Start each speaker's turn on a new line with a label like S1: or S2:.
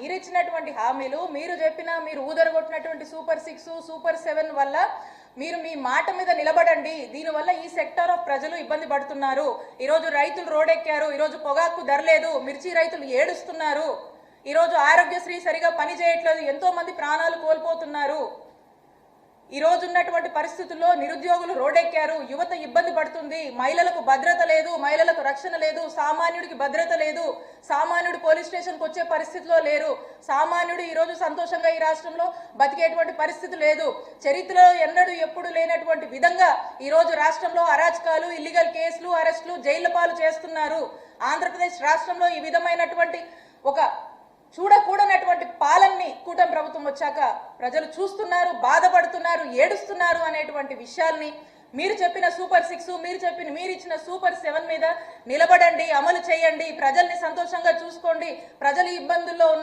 S1: మీరు ఇచ్చినటువంటి హామీలు, మీరు ఊదరగొట్టినటువంటి సూపర్ 6 సూపర్ 7 వల్ల మీరు మీ మాట మీద నిలబడండి. దీనివల్ల ఈ సెక్టర్ ఆఫ్ ప్రజలు ఇబ్బంది పడుతున్నారు. ఈరోజు రైతులు రోడ్డెక్కారు. ఈరోజు పొగాకు ధర లేదు. మిర్చి రైతులు ఏడుస్తున్నారు. ఈరోజు ఆరోగ్యశ్రీ సరిగా పని చేయట్లేదు. ఎంతో మంది ప్రాణాలు కోల్పోతున్నారు. ఈ రోజు ఉన్నటువంటి పరిస్థితుల్లో నిరుద్యోగులు రోడ్డెక్కారు. యువత ఇబ్బంది పడుతుంది. మహిళలకు భద్రత లేదు, మహిళలకు రక్షణ లేదు, సామాన్యుడికి భద్రత లేదు. సామాన్యుడు పోలీస్ స్టేషన్కి వచ్చే పరిస్థితిలో లేరు. సామాన్యుడు ఈరోజు సంతోషంగా ఈ రాష్ట్రంలో బతికేటువంటి పరిస్థితి లేదు. చరిత్రలో ఎన్నడూ ఎప్పుడు లేనటువంటి విధంగా ఈరోజు రాష్ట్రంలో అరాచకాలు, ఇల్లీగల్ కేసులు, అరెస్టులు, జైళ్ల పాలు చేస్తున్నారు. ఆంధ్రప్రదేశ్ రాష్ట్రంలో ఈ విధమైనటువంటి ఒక చూడకూడనటువంటి పాలనని కూటమి ప్రభుత్వం వచ్చాక ప్రజలు చూస్తున్నారు, బాధపడుతున్నారు, ఏడుస్తున్నారు అనేటువంటి విషయాల్ని మీరు చెప్పిన సూపర్ 6, మీరు ఇచ్చిన సూపర్ 7 మీద నిలబడండి, అమలు చేయండి, ప్రజల్ని సంతోషంగా చూసుకోండి. ప్రజలు ఇబ్బందుల్లో ఉన్నారు.